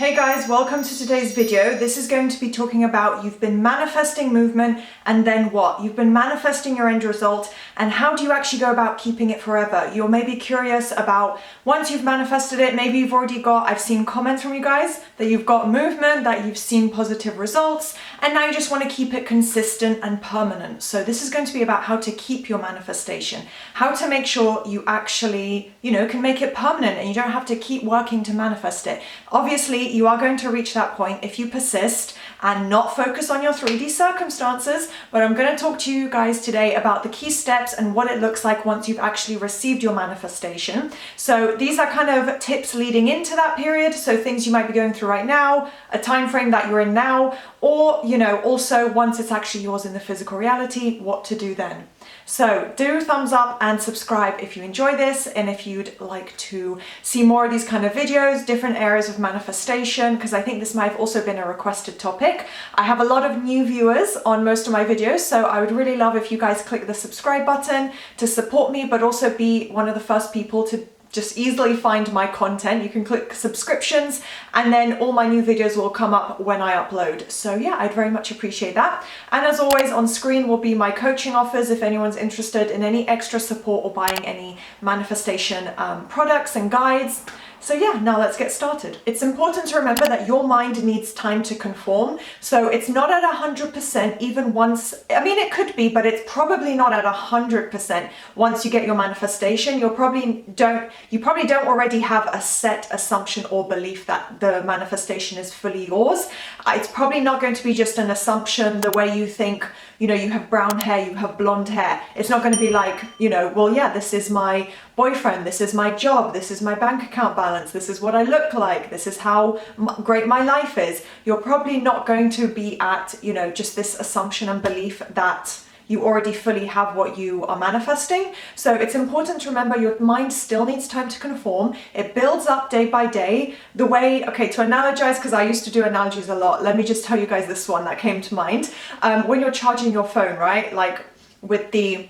Hey guys, welcome to today's video. This is going to be talking about you've been manifesting movement and then what? You've been manifesting your end result and how do you actually go about keeping it forever? You're maybe curious about once you've manifested it, maybe you've already got, I've seen comments from you guys that you've got movement, that you've seen positive results, and now you just want to keep it consistent and permanent. So this is going to be about how to keep your manifestation, how to make sure you actually, can make it permanent and you don't have to keep working to manifest it. Obviously, you are going to reach that point if you persist and not focus on your 3D circumstances, but I'm going to talk to you guys today about the key steps and what it looks like once you've actually received your manifestation. So these are kind of tips leading into that period, so things you might be going through right now, a time frame that you're in now, or also once it's actually yours in the physical reality, what to do then. So do thumbs up and subscribe if you enjoy this, and if you'd like to see more of these kind of videos, different areas of manifestation, because I think this might have also been a requested topic. I have a lot of new viewers on most of my videos, so I would really love if you guys click the subscribe button to support me, but also be one of the first people to just easily find my content. You can click subscriptions and then all my new videos will come up when I upload. So yeah, I'd very much appreciate that. And as always, on screen will be my coaching offers if anyone's interested in any extra support or buying any manifestation products and guides. So yeah, now let's get started. It's important to remember that your mind needs time to conform. So it's not at 100% even once, it could be, but it's probably not at 100% once you get your manifestation. You probably don't already have a set assumption or belief that the manifestation is fully yours. It's probably not going to be just an assumption the way you think, you have brown hair, you have blonde hair. It's not going to be like, well, yeah, this is my boyfriend, this is my job, this is my bank account balance, this is what I look like, this is how great my life is. You're probably not going to be at, just this assumption and belief that you already fully have what you are manifesting. So it's important to remember your mind still needs time to conform. It builds up day by day. The way, to analogize, because I used to do analogies a lot, let me just tell you guys this one that came to mind. When you're charging your phone, right? Like with the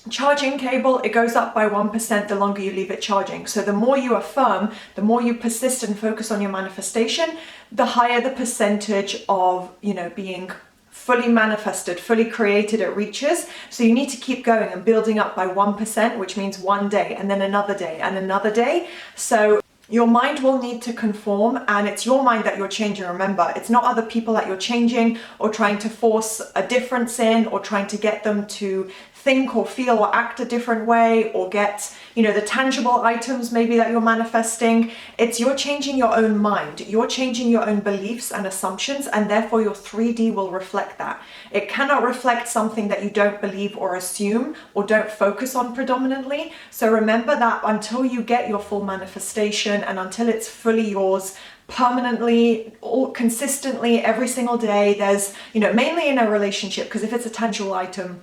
charging cable, it goes up by 1% the longer you leave it charging. So the more you affirm, the more you persist and focus on your manifestation, the higher the percentage of, being fully manifested, fully created it reaches. So you need to keep going and building up by 1%, which means one day and then another day and another day. So your mind will need to conform, and it's your mind that you're changing. Remember, it's not other people that you're changing or trying to force a difference in or trying to get them to think or feel or act a different way or get, the tangible items maybe that you're manifesting. It's you're changing your own mind. You're changing your own beliefs and assumptions, and therefore your 3D will reflect that. It cannot reflect something that you don't believe or assume or don't focus on predominantly. So remember that until you get your full manifestation and until it's fully yours, permanently or consistently every single day, there's, mainly in a relationship, because if it's a tangible item,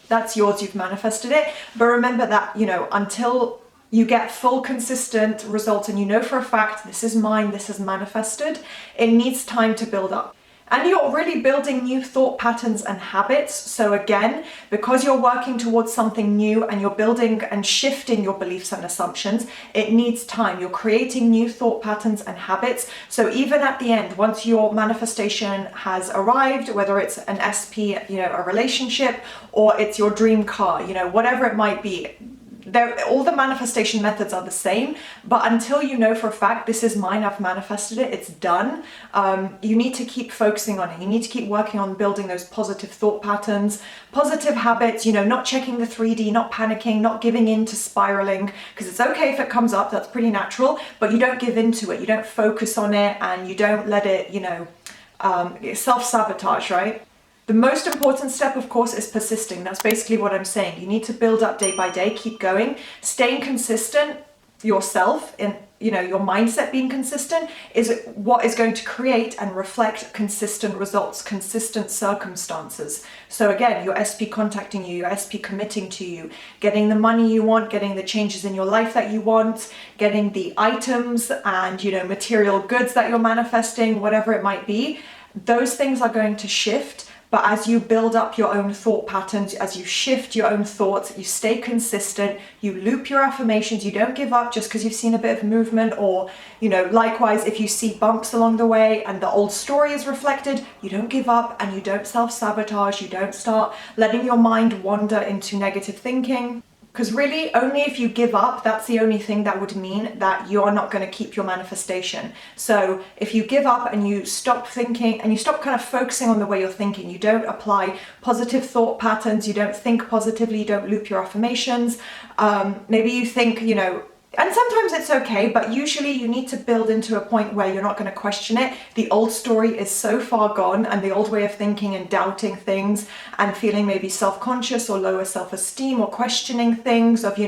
that's yours, you've manifested it. But remember that, until you get full consistent results and for a fact, this is mine, this is manifested, it needs time to build up. And you're really building new thought patterns and habits. So again, because you're working towards something new and you're building and shifting your beliefs and assumptions, it needs time. You're creating new thought patterns and habits. So even at the end, once your manifestation has arrived, whether it's an SP, a relationship, or it's your dream car, whatever it might be, all the manifestation methods are the same, but until you know for a fact, this is mine, I've manifested it, it's done, you need to keep focusing on it. You need to keep working on building those positive thought patterns, positive habits, not checking the 3D, not panicking, not giving in to spiraling, because it's okay if it comes up, that's pretty natural, but you don't give into it, you don't focus on it, and you don't let it, self-sabotage, right? The most important step, of course, is persisting. That's basically what I'm saying. You need to build up day by day, keep going, staying consistent yourself in, your mindset being consistent is what is going to create and reflect consistent results, consistent circumstances. So again, your SP contacting you, your SP committing to you, getting the money you want, getting the changes in your life that you want, getting the items and, material goods that you're manifesting, whatever it might be. Those things are going to shift But as you build up your own thought patterns, as you shift your own thoughts, you stay consistent, you loop your affirmations, you don't give up just because you've seen a bit of movement, or, likewise, if you see bumps along the way and the old story is reflected, you don't give up and you don't self-sabotage, you don't start letting your mind wander into negative thinking. Because really, only if you give up, that's the only thing that would mean that you're not going to keep your manifestation. So if you give up and you stop thinking and you stop kind of focusing on the way you're thinking, you don't apply positive thought patterns, you don't think positively, you don't loop your affirmations. Maybe you think, and sometimes it's okay, but usually you need to build into a point where you're not going to question it. The old story is so far gone, and the old way of thinking and doubting things and feeling maybe self-conscious or lower self-esteem or questioning things of,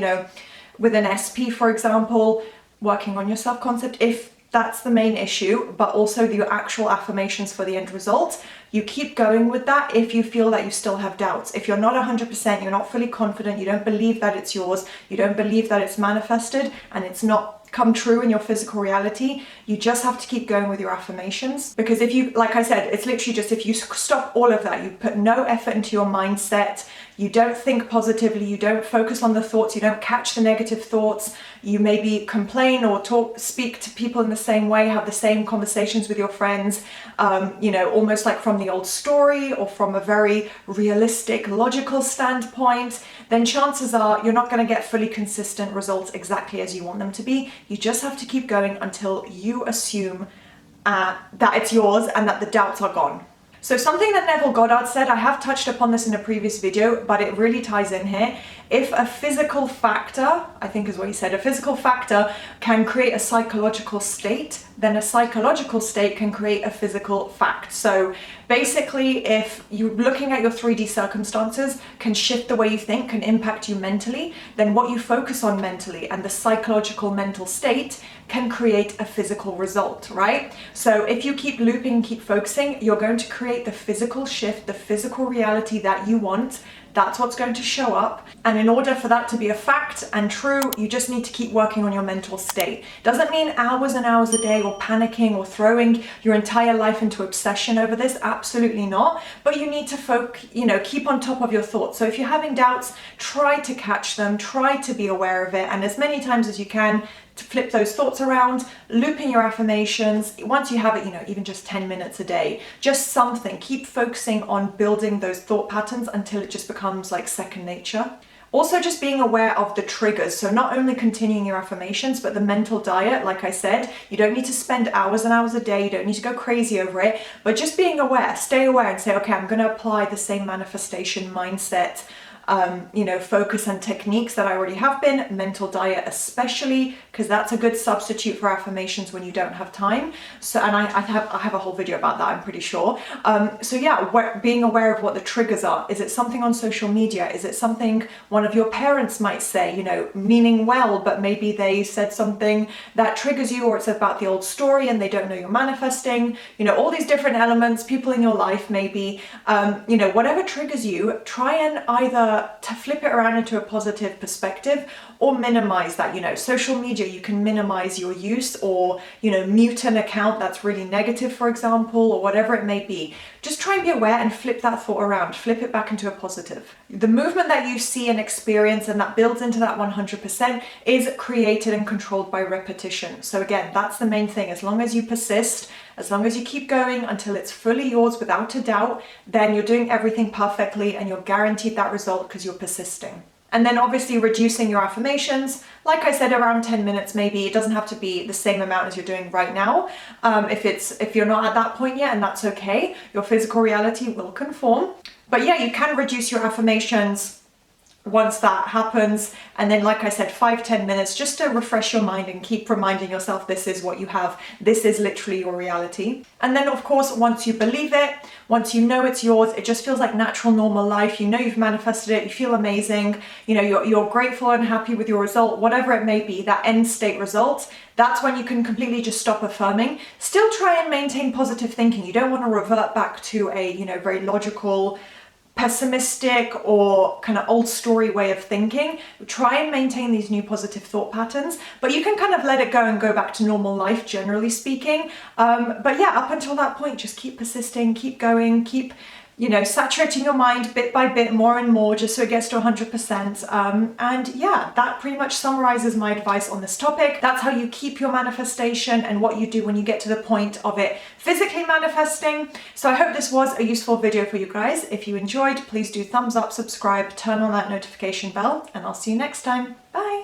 with an SP, for example, working on your self-concept, if that's the main issue, but also your actual affirmations for the end result. You keep going with that if you feel that you still have doubts. If you're not 100%, you're not fully confident, you don't believe that it's yours, you don't believe that it's manifested and it's not come true in your physical reality, you just have to keep going with your affirmations. Because if you, like I said, it's literally just if you stop all of that, you put no effort into your mindset, you don't think positively, you don't focus on the thoughts, you don't catch the negative thoughts, you maybe complain or speak to people in the same way, have the same conversations with your friends, almost like from the old story or from a very realistic, logical standpoint, then chances are you're not going to get fully consistent results exactly as you want them to be. You just have to keep going until you assume that it's yours and that the doubts are gone. So something that Neville Goddard said, I have touched upon this in a previous video, but it really ties in here. If a physical factor, I think is what he said, a physical factor can create a psychological state, then a psychological state can create a physical fact. So basically, if you're looking at your 3D circumstances can shift the way you think, can impact you mentally, then what you focus on mentally and the psychological mental state can create a physical result, right? So if you keep looping, keep focusing, you're going to create the physical shift, the physical reality that you want. That's what's going to show up. And in order for that to be a fact and true, you just need to keep working on your mental state. Doesn't mean hours and hours a day or panicking or throwing your entire life into obsession over this. Absolutely not. But you need to keep on top of your thoughts. So if you're having doubts, try to catch them, try to be aware of it. And as many times as you can, to flip those thoughts around, looping your affirmations. Once you have it, even just 10 minutes a day, just something. Keep focusing on building those thought patterns until it just becomes like second nature. Also, just being aware of the triggers. So not only continuing your affirmations, but the mental diet, like I said, you don't need to spend hours and hours a day. You don't need to go crazy over it, but just being aware, stay aware and say, okay, I'm going to apply the same manifestation mindset, focus and techniques that I already have been, mental diet especially, because that's a good substitute for affirmations when you don't have time. So, and I have a whole video about that, I'm pretty sure. Being aware of what the triggers are. Is it something on social media? Is it something one of your parents might say, meaning well, but maybe they said something that triggers you, or it's about the old story and they don't know you're manifesting, all these different elements, people in your life maybe, whatever triggers you, try and either to flip it around into a positive perspective or minimize that. Social media, you can minimize your use or, mute an account that's really negative, for example, or whatever it may be. Just try and be aware and flip that thought around, flip it back into a positive. The movement that you see and experience and that builds into that 100% is created and controlled by repetition. So again, that's the main thing. As long as you persist, as long as you keep going until it's fully yours without a doubt, then you're doing everything perfectly and you're guaranteed that result because you're persisting. And then obviously reducing your affirmations, like I said, around 10 minutes maybe. It doesn't have to be the same amount as you're doing right now. If you're not at that point yet, and that's okay, your physical reality will conform. But yeah, you can reduce your affirmations once that happens, and then like I said, 5-10 minutes just to refresh your mind and keep reminding yourself this is what you have, this is literally your reality. And then of course, once you believe it, once you know it's yours, it just feels like natural normal life. You've manifested it, you feel amazing, you're grateful and happy with your result, whatever it may be, that end state result. That's when you can completely just stop affirming. Still try and maintain positive thinking. You don't want to revert back to a very logical, pessimistic or kind of old story way of thinking. Try and maintain these new positive thought patterns, but you can kind of let it go and go back to normal life, generally speaking. But yeah, up until that point, just keep persisting, keep going, keep you know, saturating your mind bit by bit, more and more, just so it gets to 100%. And yeah, that pretty much summarizes my advice on this topic. That's how you keep your manifestation and what you do when you get to the point of it physically manifesting. So I hope this was a useful video for you guys. If you enjoyed, please do thumbs up, subscribe, turn on that notification bell, and I'll see you next time. Bye.